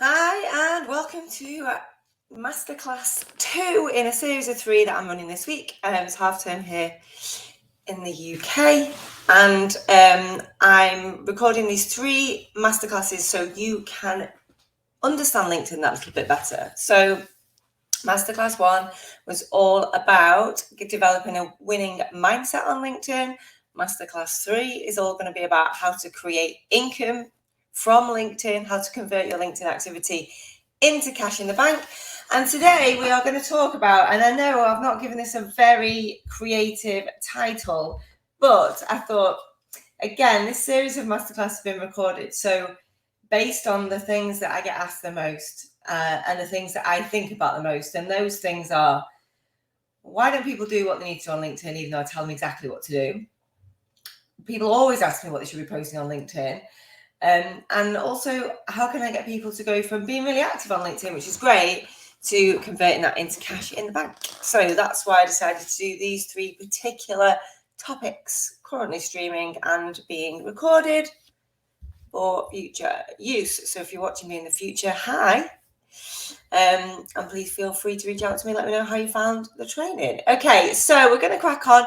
Hi, and welcome to Masterclass 2 in a series of 3 that I'm running this week. It's half term here in the UK, and I'm recording these 3 masterclasses so you can understand LinkedIn that little bit better. So, Masterclass 1 was all about developing a winning mindset on LinkedIn. Masterclass 3 is all going to be about how to create income from LinkedIn, how to convert your LinkedIn activity into cash in the bank. And today we are going to talk about, and I know I've not given this a very creative title, but I thought, again, this series of masterclass has been recorded. So based on the things that I get asked the most and the things that I think about the most, and those things are, why don't people do what they need to on LinkedIn, even though I tell them exactly what to do? People always ask me what they should be posting on LinkedIn. And also, how can I get people to go from being really active on LinkedIn, which is great, to converting that into cash in the bank? So that's why I decided to do these 3 particular topics, currently streaming and being recorded for future use. So if you're watching me in the future, hi. And please feel free to reach out to me, let me know how you found the training. Okay, so we're going to crack on.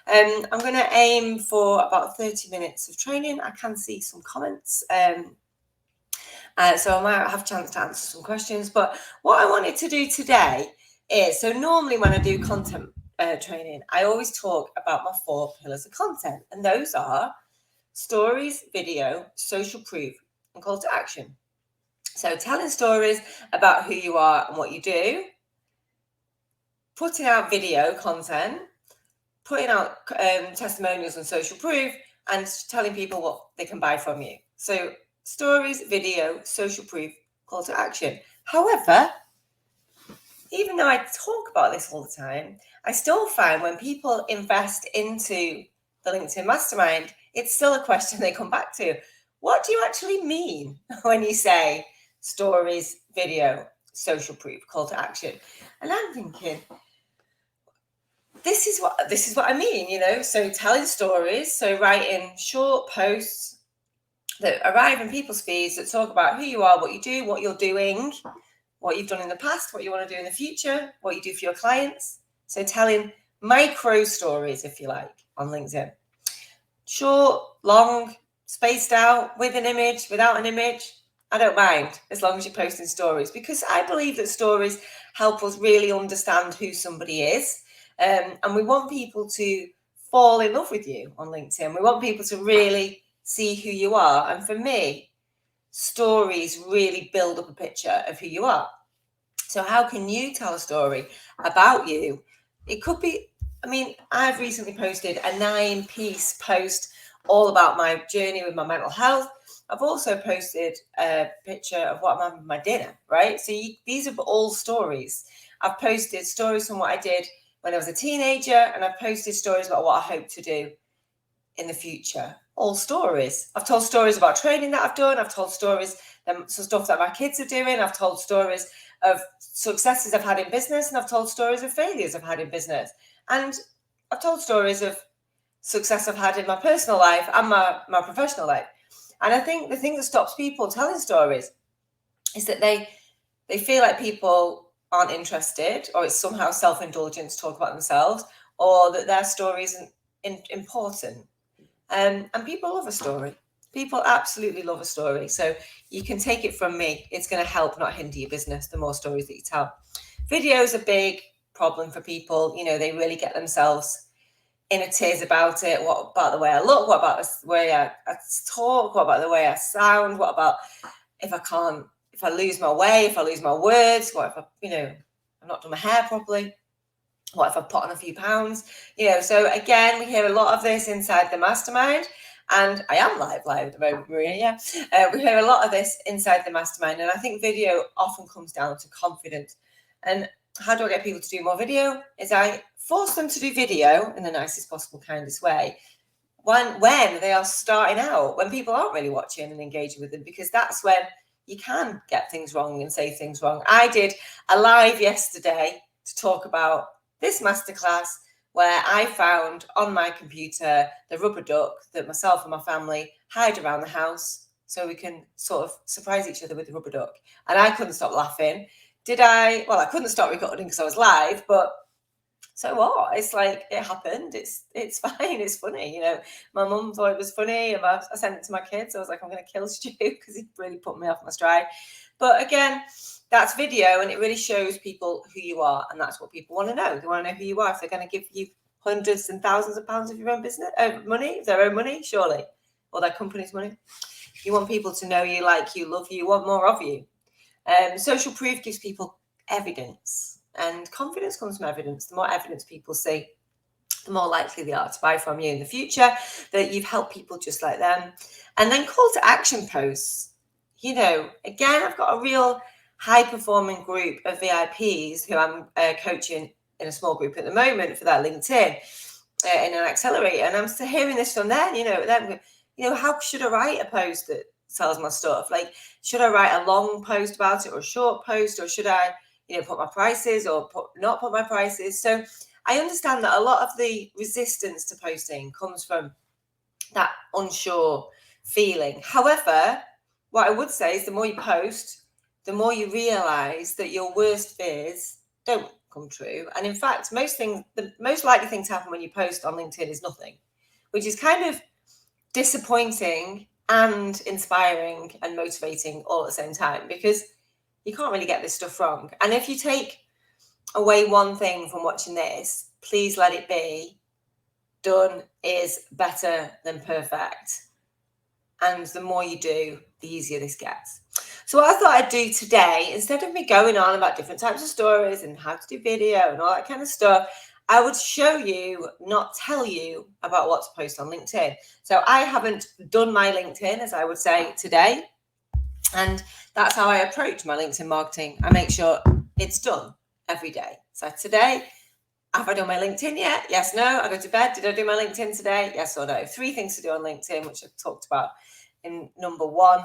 I'm going to aim for about 30 minutes of training. I can see some comments, so I might have a chance to answer some questions. But what I wanted to do today is, so normally when I do content training, I always talk about my 4 pillars of content, and those are stories, video, social proof, and call to action. So telling stories about who you are and what you do, putting out video content, putting out testimonials and social proof, and telling people what they can buy from you. So stories, video, social proof, call to action. However, even though I talk about this all the time, I still find when people invest into the LinkedIn Mastermind, it's still a question they come back to. What do you actually mean when you say stories, video, social proof, call to action? And I'm thinking, this is what I mean, so telling stories, so writing short posts that arrive in people's feeds that talk about who you are, what you do, what you're doing, what you've done in the past, what you want to do in the future, what you do for your clients. So telling micro stories, if you like, on LinkedIn. Short, long, spaced out, with an image, without an image, I don't mind, as long as you're posting stories, because I believe that stories help us really understand who somebody is. And we want people to fall in love with you on LinkedIn. We want people to really see who you are. And for me, stories really build up a picture of who you are. So how can you tell a story about you? It could be, I've recently posted a 9-piece post all about my journey with my mental health. I've also posted a picture of what I'm having for my dinner, right? So these are all stories. I've posted stories from what I did when I was a teenager, and I've posted stories about what I hope to do in the future. All stories. I've told stories about training that I've done. I've told stories, some stuff that my kids are doing. I've told stories of successes I've had in business, and I've told stories of failures I've had in business. And I've told stories of success I've had in my personal life and my professional life. And I think the thing that stops people telling stories is that they feel like people aren't interested, or it's somehow self-indulgent to talk about themselves, or that their story isn't important. And people love a story. People absolutely love a story. So you can take it from me. It's going to help, not hinder your business, the more stories that you tell. Video is a big problem for people. They really get themselves in a tears about it. What about the way I look? What about the way I talk? What about the way I sound? What about if I lose my way, if I lose my words? What if I've not done my hair properly? What if I put on a few pounds? So again, we hear a lot of this inside the mastermind, and I am live at the moment, Maria. We hear a lot of this inside the mastermind, and I think video often comes down to confidence. And how do I get people to do more video? Is I force them to do video in the nicest possible, kindest way when they are starting out, when people aren't really watching and engaging with them, because that's when you can get things wrong and say things wrong. I did a live yesterday to talk about this masterclass where I found on my computer the rubber duck that myself and my family hide around the house so we can sort of surprise each other with the rubber duck. And I couldn't stop laughing. Did I? Well, I couldn't stop recording because I was live, but so what? It's like, it happened. It's fine. It's funny. You know, my mum thought it was funny. I sent it to my kids. I was like, I'm going to kill Stu because he really put me off my stride. But again, that's video, and it really shows people who you are, and that's what people want to know. They want to know who you are. If they're going to give you hundreds and thousands of pounds of your own business, money, their own money, surely, or their company's money. You want people to know you, like you, love you, want more of you. Social proof gives people evidence, and confidence comes from evidence. The more evidence people see, the more likely they are to buy from you in the future, that you've helped people just like them. And then call to action posts. You know, again, I've got a real high performing group of VIPs who I'm coaching in a small group at the moment for that LinkedIn in an accelerator. And I'm still hearing this from them, how should I write a post that sells my stuff? Like, should I write a long post about it or a short post, or should I, put my prices or not put my prices? So I understand that a lot of the resistance to posting comes from that unsure feeling. However, what I would say is the more you post, the more you realize that your worst fears don't come true. And in fact, the most likely thing to happen when you post on LinkedIn is nothing, which is kind of disappointing and inspiring and motivating all at the same time, because you can't really get this stuff wrong. And if you take away one thing from watching this, please let it be: done is better than perfect. And the more you do, the easier this gets. So what I thought I'd do today, instead of me going on about different types of stories and how to do video and all that kind of stuff, I would show you, not tell you, about what to post on LinkedIn. So I haven't done my LinkedIn, as I would say, today. And that's how I approach my LinkedIn marketing. I make sure it's done every day. So today, have I done my LinkedIn yet? Yes, no. I go to bed. Did I do my LinkedIn today? Yes or no? 3 things to do on LinkedIn, which I've talked about in number 1,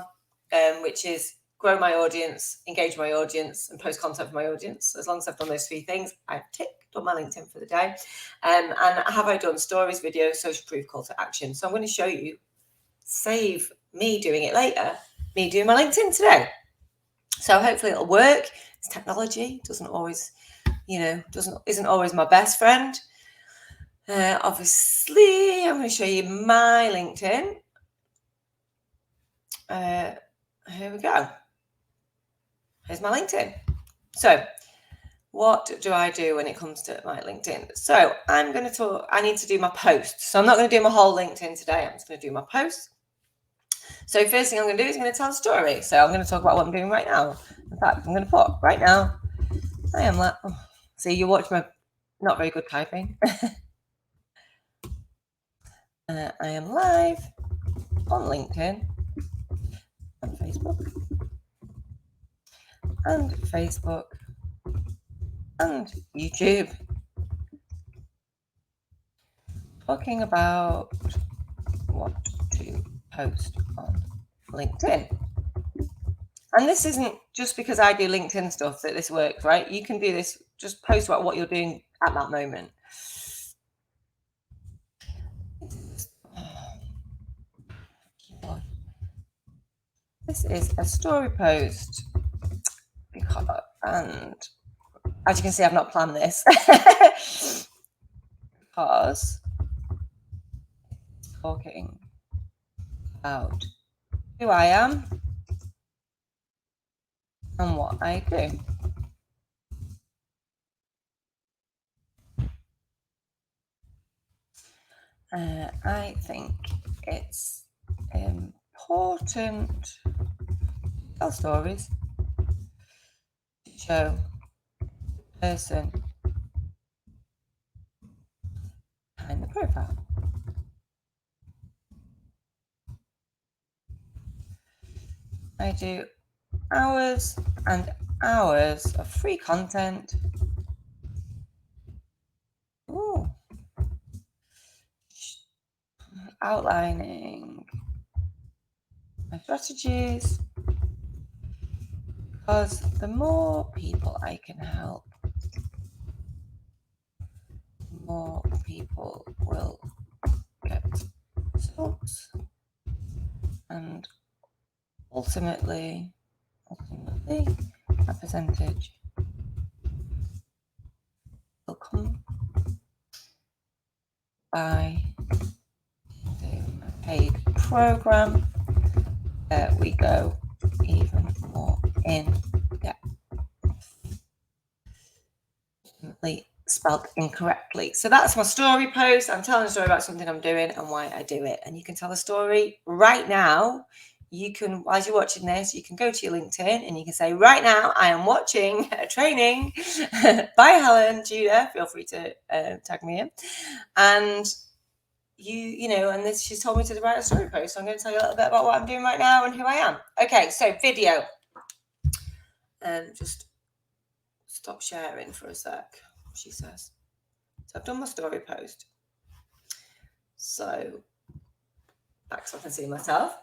which is grow my audience, engage my audience, and post content for my audience. As long as I've done those 3 things, I've ticked on my LinkedIn for the day. And have I done stories, videos, social proof, call to action? So I'm going to show you, save me doing it later, me doing my LinkedIn today. So hopefully it'll work. It's technology, doesn't always, isn't always my best friend. Obviously, I'm going to show you my LinkedIn. Here we go. Here's my LinkedIn. So what do I do when it comes to my LinkedIn? So I need to do my posts. So I'm not going to do my whole LinkedIn today. I'm just going to do my posts. So first thing I'm going to do is I'm going to tell a story. So I'm going to talk about what I'm doing right now. In fact, I'm going to put right now, I am like, see, you watch my not very good typing. I am live on LinkedIn and Facebook and YouTube, talking about what to post on LinkedIn. And this isn't just because I do LinkedIn stuff that this works, right? You can do this, just post about what you're doing at that moment. This is a story post and as you can see, I've not planned this because talking about who I am and what I do. I think it's important to tell stories to show the person behind the profile. I do hours and hours of free content. Outlining my strategies, because the more people I can help, the more people will get results and ultimately a percentage will come by doing a paid program. We go even more in depth. Spelled incorrectly. So that's my story post. I'm telling a story about something I'm doing and why I do it. And you can tell a story right now. You can, as you're watching this, you can go to your LinkedIn and you can say, right now, I am watching a training by Helen, Judah. Feel free to tag me in. And you know, and this, she's told me to write a story post. So I'm going to tell you a little bit about what I'm doing right now and who I am. Okay, so video. Just stop sharing for a sec, she says. So I've done my story post. So back so I can see myself.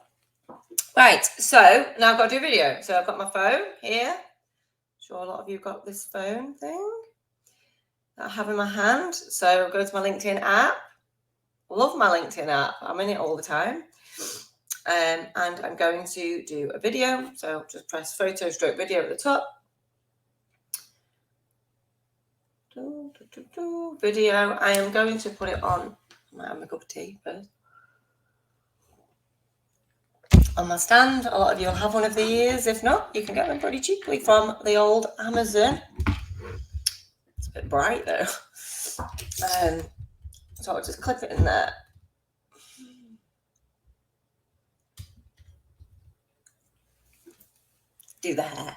Right, so now I've got to do a video. So I've got my phone here. I'm sure a lot of you got this phone thing that I have in my hand. So go to my LinkedIn app. Love my LinkedIn app. I'm in it all the time. And I'm going to do a video. So just press photo stroke video at the top. Video. I am going to put it on. I might have a cup of tea first. On my stand. A lot of you will have one of these. If not, you can get them pretty cheaply from the old Amazon. It's a bit bright though. So I'll just clip it in there. Do the hair.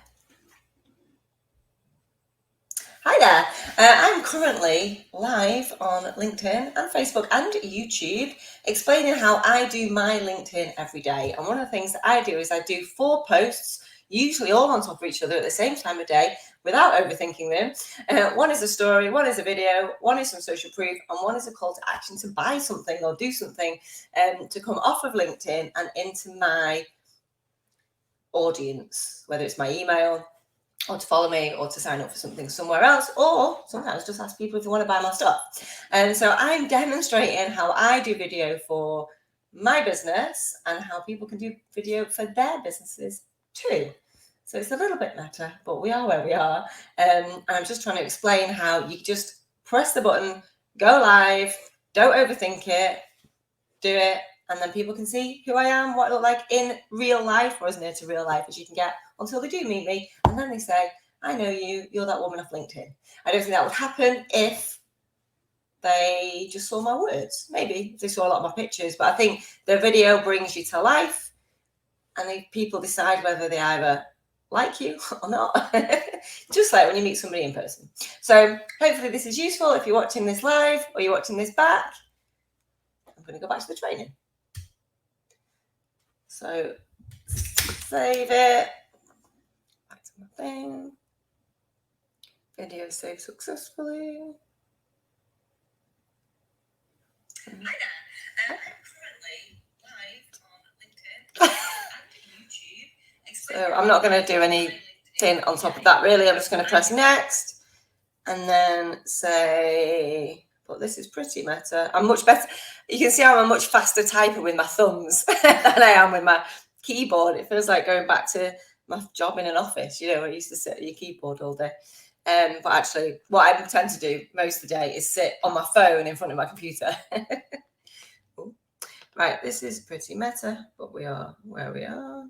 Hi there. I'm currently live on LinkedIn and Facebook and YouTube explaining how I do my LinkedIn every day. And one of the things that I do is I do 4 posts, usually all on top of each other at the same time of day without overthinking them. One is a story, one is a video, one is some social proof, and one is a call to action to buy something or do something to come off of LinkedIn and into my audience, whether it's my email, or to follow me, or to sign up for something somewhere else, or sometimes just ask people if they want to buy my stuff. And so I'm demonstrating how I do video for my business and how people can do video for their businesses too. So it's a little bit meta, but we are where we are. I'm just trying to explain how you just press the button, go live, don't overthink it, do it, and then people can see who I am, what I look like in real life, or as near to real life as you can get until they do meet me. And then they say, I know you, you're that woman off LinkedIn. I don't think that would happen if they just saw my words. Maybe if they saw a lot of my pictures, but I think the video brings you to life, and if people decide whether they either like you or not, just like when you meet somebody in person. So hopefully this is useful. If you're watching this live or you're watching this back, I'm going to go back to the training. So save it. Back to my thing. Video saved successfully. Hi there. I'm currently live on LinkedIn and YouTube. So I'm not going to do anything on top of that really. I'm just going to press next and then say, but this is pretty meta. I'm much better. You can see I'm a much faster typer with my thumbs than I am with my keyboard. It feels like going back to my job in an office, you know, where I used to sit at your keyboard all day. But actually, what I tend to do most of the day is sit on my phone in front of my computer. Right, this is pretty meta, but we are where we are.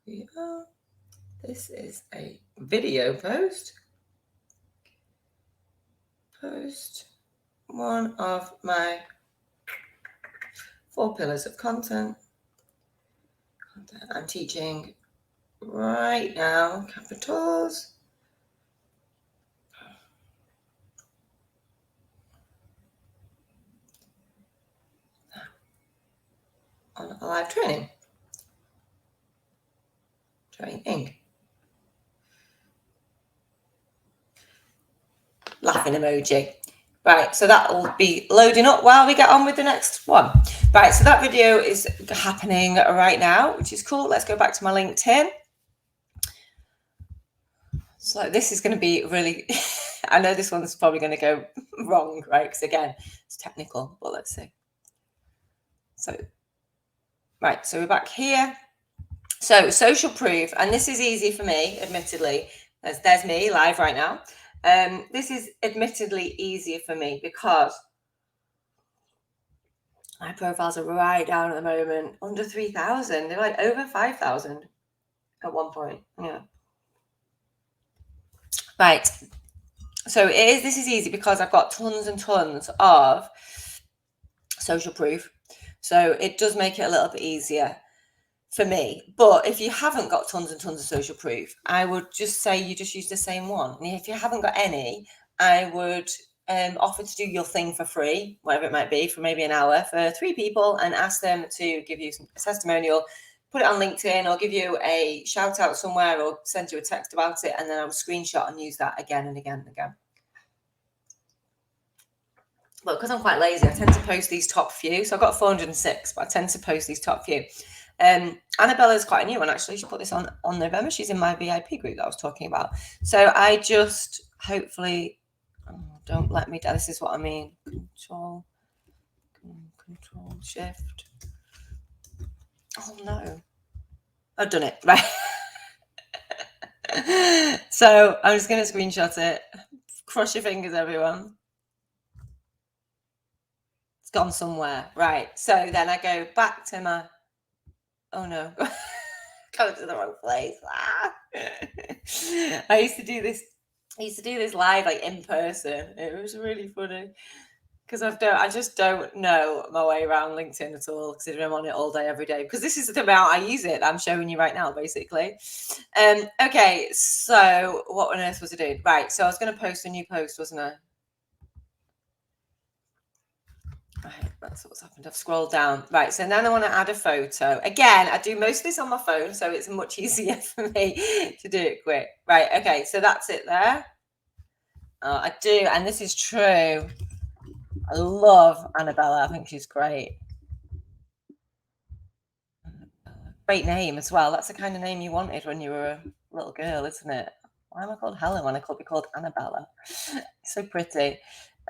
We are. This is a video post. One of my 4 pillars of content. I'm teaching right now, capitals. On a live training. Training. Laughing emoji. Right, so that will be loading up while we get on with the next one. Right, so that video is happening right now, which is cool. Let's go back to my LinkedIn. So this is going to be really, I know this one's probably going to go wrong, right? Because again, it's technical, but let's see. So, right, so we're back here. So social proof, and this is easy for me, admittedly. There's me live right now. This is admittedly easier for me because my profiles are right down at the moment, under 3,000. They're like over 5,000 at one point. Yeah. Right. So this is easy because I've got tons and tons of social proof. So it does make it a little bit easier for me. But if you haven't got tons and tons of social proof, I would just say you just use the same one. And if you haven't got any, I would offer to do your thing for free, whatever it might be, for maybe an hour for 3 people, and ask them to give you a testimonial, put it on LinkedIn, or give you a shout out somewhere, or send you a text about it, and then I would screenshot and use that again and again and again. But because I'm quite lazy, I tend to post these top few. So I've got 406, but I tend to post these top few. Annabella's quite a new one, actually. She put this on November. She's in my VIP group that I was talking about. So I just hopefully, don't let me down. This is what I mean. Control, shift. Oh no, I've done it. Right. So I'm just going to screenshot it. Cross your fingers, everyone. It's gone somewhere. Right. So then I go back to my, oh no. Go to the wrong place. I used to do this live like in person. It was really funny because I just don't know my way around LinkedIn at all, considering I'm on it all day every day, because this is the amount I use it. I'm showing you right now, basically. Okay, so what on earth was I doing? Right, so I was going to post a new post, wasn't I? Right, that's what's happened. I've scrolled down. Right, so then I want to add a photo. Again, I do most of this on my phone, so it's much easier for me to do it quick. Right, okay, so that's it there. I do, and this is true. I love Annabella. I think she's great. Great name as well. That's the kind of name you wanted when you were a little girl, isn't it? Why am I called Helen when I could be called Annabella? So pretty.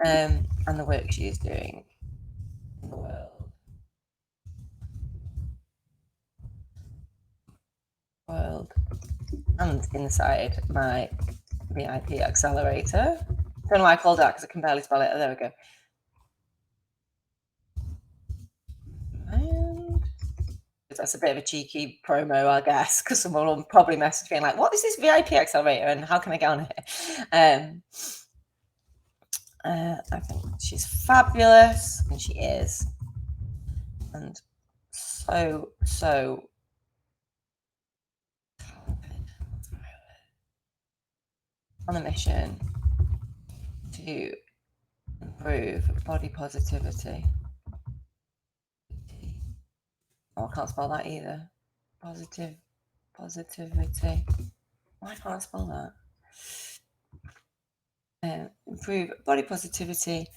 And the work she is doing in the world and inside my VIP accelerator. Don't know why I called that because I can barely spell it. Oh, there we go. And that's a bit of a cheeky promo, I guess, because someone will probably message me like, what is this VIP accelerator and how can I get on it? I think she's fabulous, and she is. And so talented. On a mission to improve body positivity. Oh, I can't spell that either. Positivity. Why can't I spell that? Improve body positivity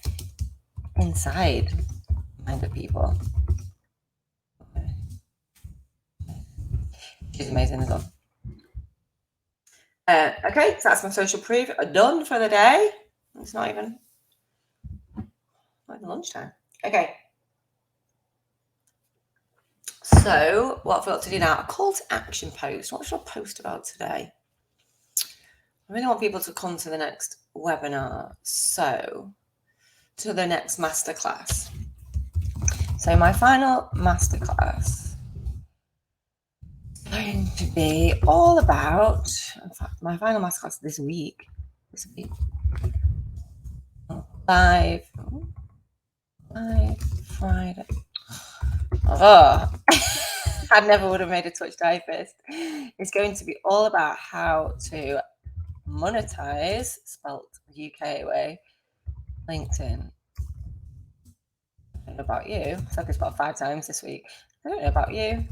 inside mind of people. She's amazing as well. Okay, so that's my social proof done for the day. It's not even lunchtime. Okay. So what I've got to do now, a call to action post. What should I post about today? I really want people to come to the next webinar. So to the next masterclass. So my final masterclass is going to be all about, in fact, my final masterclass this week, live Friday. Oh, I never would have made a touch typist. It's going to be all about how to monetize, spelt UK way, LinkedIn. I don't know about you. I've said this about 5 times this week. I don't know about you.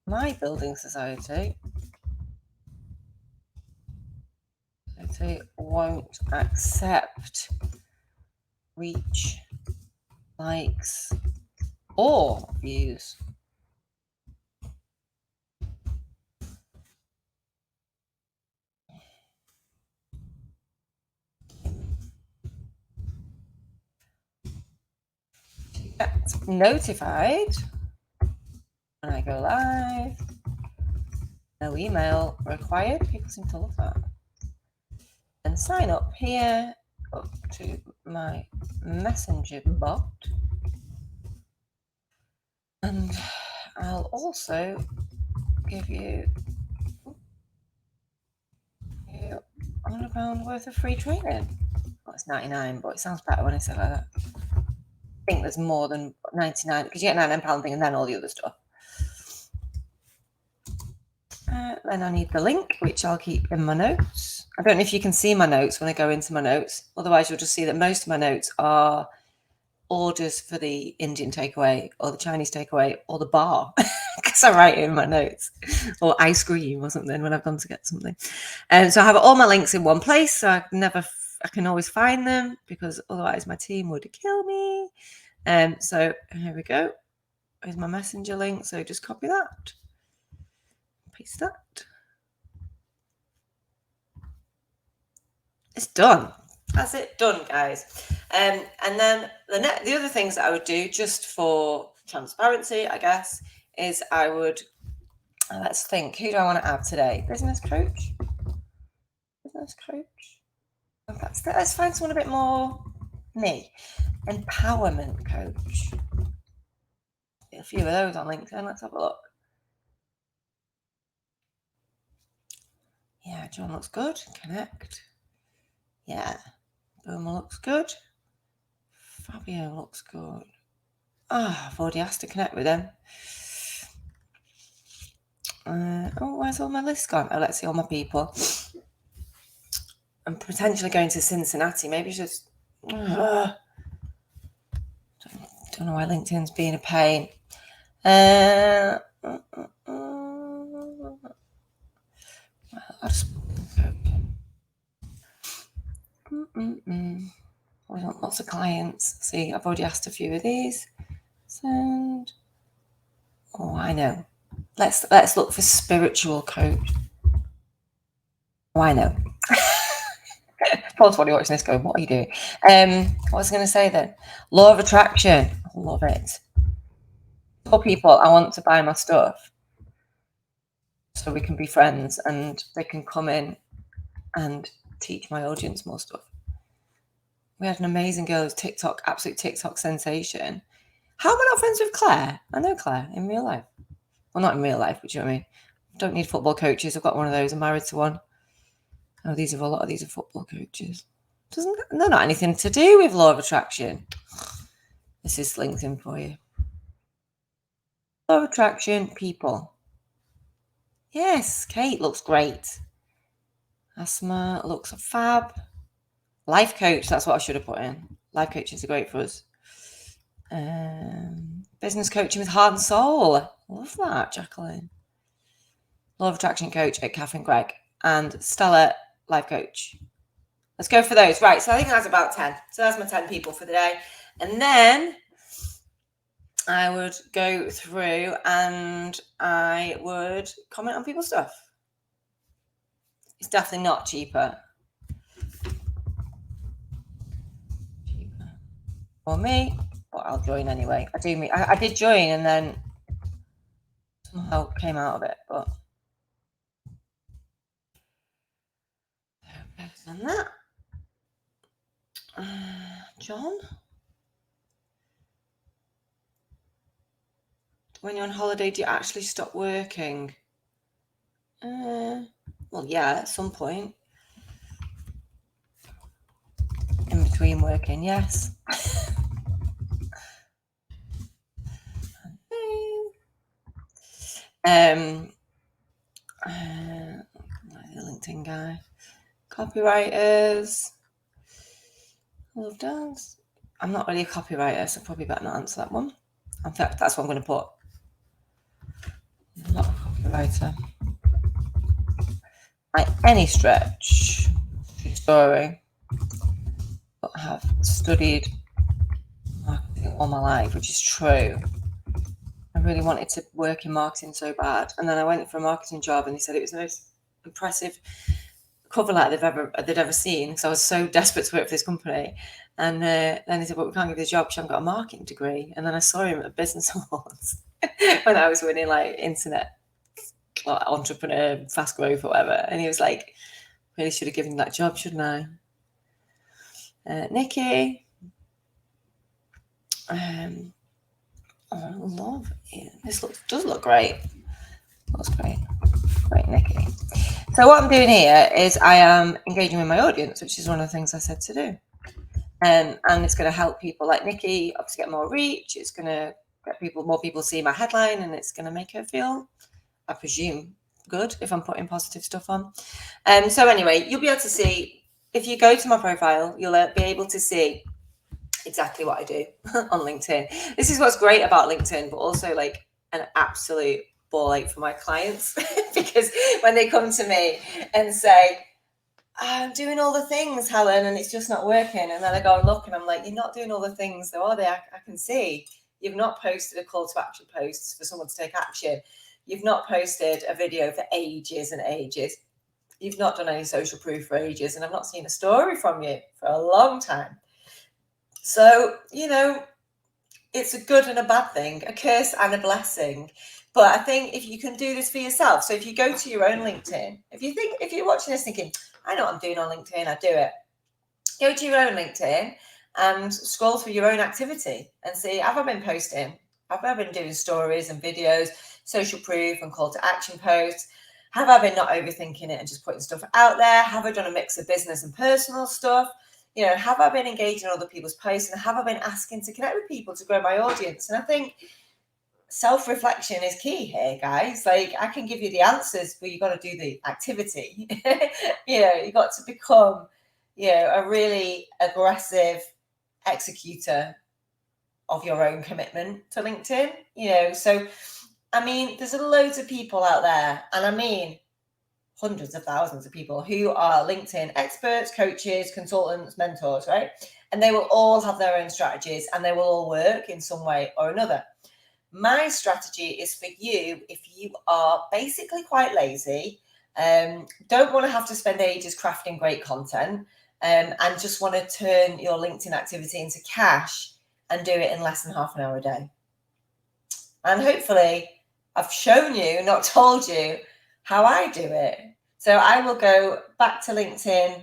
My building society won't accept reach, likes, or views. To get notified when I go live, No email required. People seem to love that. And sign up here, up to my messenger bot. And I'll also give you £100 worth of free training. Well, it's 99, but it sounds better when I say like that. I think there's more than 99 because you get £99 thing and then all the other stuff. Then I need the link, which I'll keep in my notes. I don't know if you can see my notes when I go into my notes. Otherwise, you'll just see that most of my notes are orders for the Indian takeaway or the Chinese takeaway or the bar because I write it in my notes, or ice cream or something when I've gone to get something. And so I have all my links in one place, so I can always find them, because otherwise my team would kill me. So here we go. Here's my messenger link. So just copy that, paste that. It's done. That's it, done, guys. And then the other things that I would do, just for transparency, I guess, is I would, let's think, who do I want to add today? Business coach? Business coach? Let's find someone a bit more me. Empowerment coach. A few of those on LinkedIn. Let's have a look. Yeah, John looks good. Connect. Yeah. Boomer looks good. Fabio looks good. I've already asked to connect with them. Where's all my list gone? Oh, let's see all my people. I'm potentially going to Cincinnati. Maybe just don't know why LinkedIn's being a pain. I'll just I want lots of clients. See, I've already asked a few of these. Send. Oh, I know. Let's look for spiritual coach. Oh, I know. Paul's probably watching this going, what are you doing? What was I going to say then? Law of attraction. I love it. For people, I want to buy my stuff so we can be friends and they can come in and teach my audience more stuff. We had an amazing girl who's TikTok, absolute TikTok sensation. How am I not friends with Claire? I know Claire in real life. Well, not in real life, but you know what I mean? I don't need football coaches. I've got one of those. I'm married to one. Oh, a lot of these are football coaches. They're not anything to do with law of attraction. This is LinkedIn for you. Law of attraction, people. Yes, Kate looks great. Asma looks fab. Life coach, that's what I should have put in. Life coaches are great for us. Business coaching with heart and soul. Love that, Jacqueline. Law of attraction coach at Catherine Gregg. And Stella, life coach. Let's go for those. Right, so I think that's about 10. So that's my 10 people for the day. And then I would go through and I would comment on people's stuff. It's definitely not cheaper. For me, but I'll join anyway. I did join and then somehow came out of it, but better than that. John? When you're on holiday, do you actually stop working? Well, yeah, at some point. In between working, yes. The LinkedIn guy. Copywriters. Love dance. I'm not really a copywriter, so probably better not answer that one. In fact, that's what I'm going to put. I'm not a copywriter. By any stretch, true story, but I have studied marketing all my life, which is true. I really wanted to work in marketing so bad, and then I went for a marketing job, and they said it was the most impressive cover letter they'd ever seen. So I was so desperate to work for this company, and then they said, "Well, we can't give you the job because you haven't got a marketing degree." And then I saw him at business awards when I was winning like internet entrepreneur, fast growth or whatever. And he was like, really should have given you that job, shouldn't I? Nikki. Oh, love it. This does look great. Looks great. Great, Nikki. So what I'm doing here is I am engaging with my audience, which is one of the things I said to do. And it's going to help people like Nikki obviously get more reach. It's going to get more people see my headline, and it's going to make her feel, I presume, good if I'm putting positive stuff on. So anyway, you'll be able to see, if you go to my profile, you'll be able to see exactly what I do on LinkedIn. This is what's great about LinkedIn, but also like an absolute ball ache for my clients because when they come to me and say, I'm doing all the things, Helen, and it's just not working. And then I go and look and I'm like, you're not doing all the things though, are they? I can see you've not posted a call to action post for someone to take action. You've not posted a video for ages and ages. You've not done any social proof for ages. And I've not seen a story from you for a long time. So, it's a good and a bad thing, a curse and a blessing. But I think if you can do this for yourself, so if you go to your own LinkedIn, if you're watching this thinking, I know what I'm doing on LinkedIn, I do it. Go to your own LinkedIn and scroll through your own activity and see, have I been posting? Have I been doing stories and videos, social proof and call to action posts? Have I been not overthinking it and just putting stuff out there? Have I done a mix of business and personal stuff? Have I been engaging in other people's posts, and have I been asking to connect with people to grow my audience? And I think self-reflection is key here, guys. Like, I can give you the answers, but you've got to do the activity. You've got to become, a really aggressive executor of your own commitment to LinkedIn. So, I mean, there's loads of people out there, and I mean, hundreds of thousands of people who are LinkedIn experts, coaches, consultants, mentors, right? And they will all have their own strategies, and they will all work in some way or another. My strategy is for you if you are basically quite lazy, don't want to have to spend ages crafting great content, and just want to turn your LinkedIn activity into cash and do it in less than half an hour a day. And hopefully I've shown you, not told you, how I do it. So I will go back to LinkedIn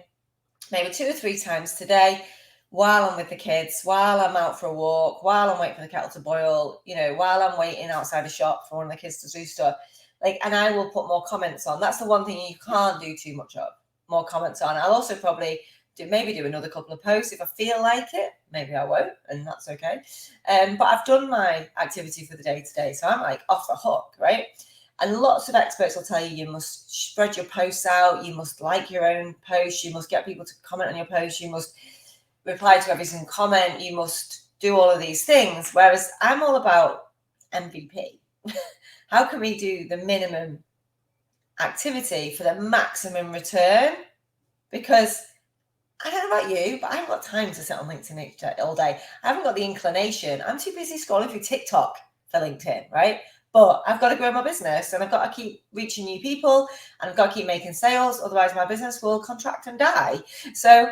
maybe 2 or 3 times today while I'm with the kids, while I'm out for a walk, while I'm waiting for the kettle to boil, while I'm waiting outside a shop for one of the kids to do stuff. And I will put more comments on. That's the one thing you can't do too much of, more comments on. I'll also probably do another couple of posts if I feel like it. Maybe I won't, and that's okay. But I've done my activity for the day today, so I'm like off the hook, right? And lots of experts will tell you must spread your posts out, you must like your own posts, you must get people to comment on your posts, you must reply to every single comment, you must do all of these things. Whereas I'm all about MVP. How can we do the minimum activity for the maximum return? Because I don't know about you, but I haven't got time to sit on LinkedIn all day. I haven't got the inclination. I'm too busy scrolling through TikTok for LinkedIn, right? But I've got to grow my business, and I've got to keep reaching new people, and I've got to keep making sales. Otherwise, my business will contract and die. So,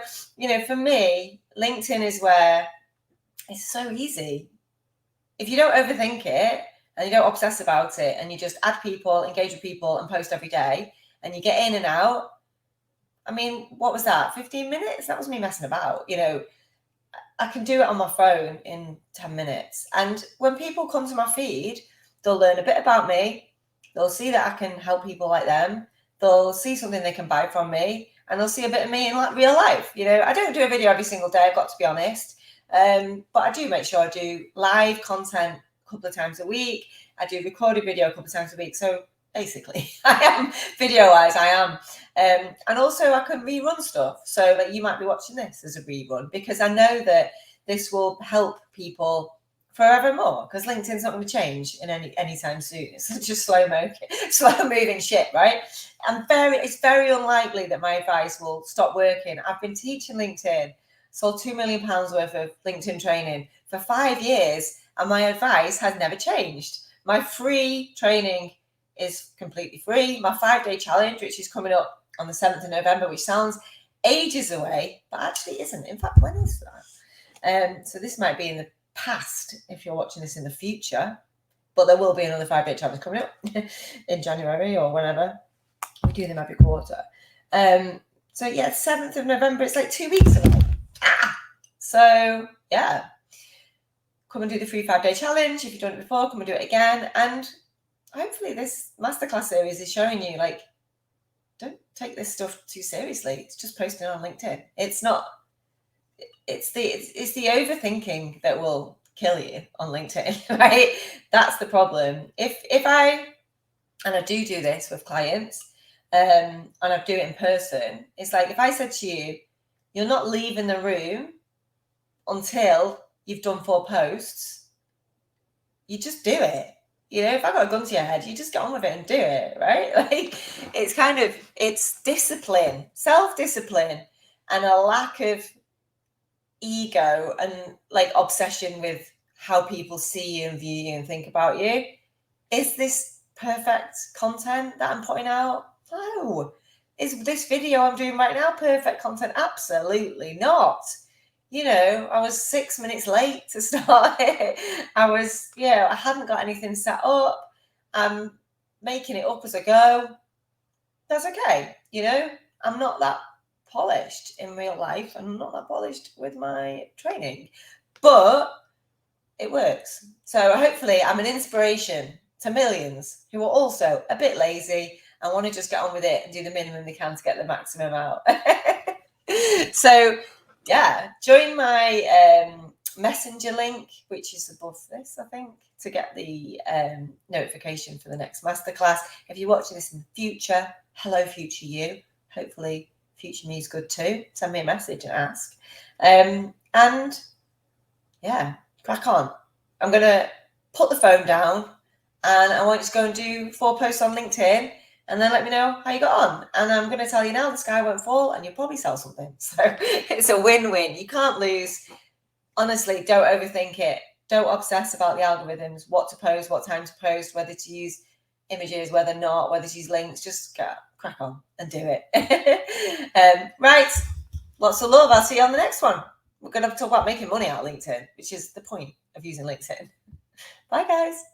for me, LinkedIn is where it's so easy. If you don't overthink it and you don't obsess about it, and you just add people, engage with people, and post every day, and you get in and out. I mean, what was that? 15 minutes? That was me messing about. I can do it on my phone in 10 minutes. And when people come to my feed, they'll learn a bit about me. They'll see that I can help people like them. They'll see something they can buy from me, and they'll see a bit of me in real life. I don't do a video every single day, I've got to be honest. But I do make sure I do live content a couple of times a week. I do recorded video a couple of times a week. So basically, I am video-wise, I am. And also I can rerun stuff. So you might be watching this as a rerun, because I know that this will help people forevermore, because LinkedIn's not going to change in anytime soon. It's just slow moving shit, right? It's very unlikely that my advice will stop working. I've been teaching LinkedIn, sold £2 million worth of LinkedIn training for 5 years, and my advice has never changed. My free training is completely free. My 5-day challenge, which is coming up on the 7th of November, which sounds ages away, but actually isn't. In fact, when is that? So this might be in the past if you're watching this in the future. But there will be another 5-day challenge coming up in January or whenever. We do them every quarter. So yeah, 7th of November, it's like 2 weeks away. So yeah, come and do the free 5-day challenge. If you've done it before, come and do it again. And hopefully this masterclass series is showing you, like, don't take this stuff too seriously. It's just posting on LinkedIn. It's not, it's the overthinking that will kill you on LinkedIn, right? That's the problem. If I do this with clients, and I do it in person, it's like if I said to you, you're not leaving the room until you've done 4 posts, you just do it. You know, if I got a gun to your head, you just get on with it and do it, right? Like, it's discipline, self-discipline, and a lack of ego and like obsession with how people see you and view you and think about you. Is this perfect content that I'm putting out? No. Is this video I'm doing right now perfect content? Absolutely not. You know, I was 6 minutes late to start it. I hadn't got anything set up. I'm making it up as I go. That's okay. You know, I'm not that polished in real life. I'm not that polished with my training, but it works. So hopefully I'm an inspiration to millions who are also a bit lazy and want to just get on with it and do the minimum they can to get the maximum out. So yeah, join my messenger link, which is above this, I think, to get the notification for the next masterclass. If you're watching this in the future, hello future you. Hopefully future me is good too. Send me a message and ask. And yeah, crack on. I'm going to put the phone down and I want you to go and do 4 posts on LinkedIn and then let me know how you got on. And I'm going to tell you now, the sky won't fall and you'll probably sell something. So it's a win-win. You can't lose. Honestly, don't overthink it. Don't obsess about the algorithms, what to post, what time to post, whether to use images, whether not, whether to use links. Just crack on and do it. Right. Lots of love. I'll see you on the next one. We're going to talk about making money out of LinkedIn, which is the point of using LinkedIn. Bye, guys.